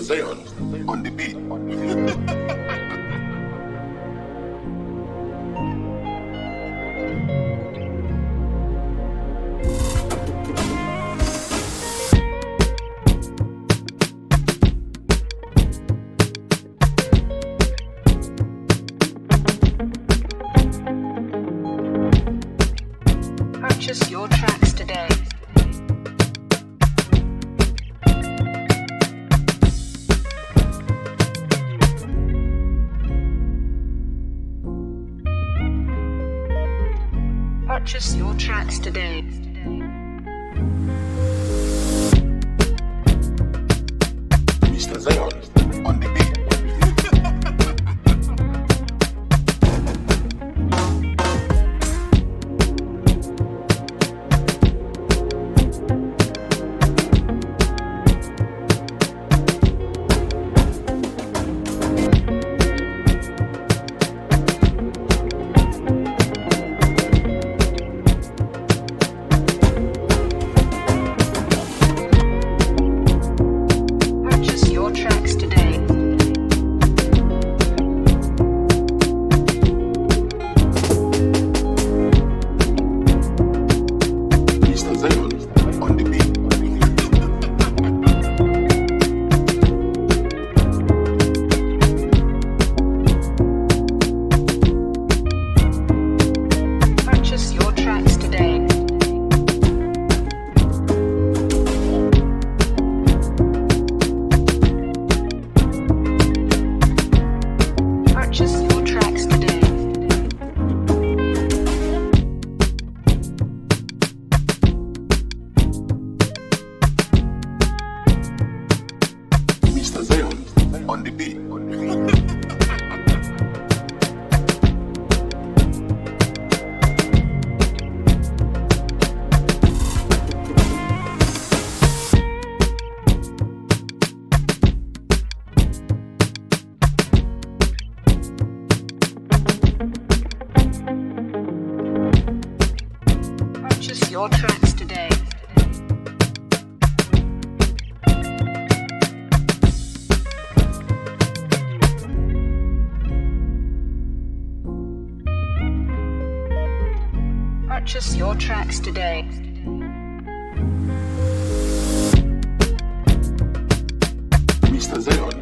Zion on the beat. Purchase your tracks today. Purchase your tracks today. Mr. Zion on the beat. Purchase your tracks today. Mr. Zion on the beat. Purchase your tracks today. Purchase your tracks today. Mr. Zion on the beat. Purchase your tracks today. Purchase your tracks today. Mr. Zion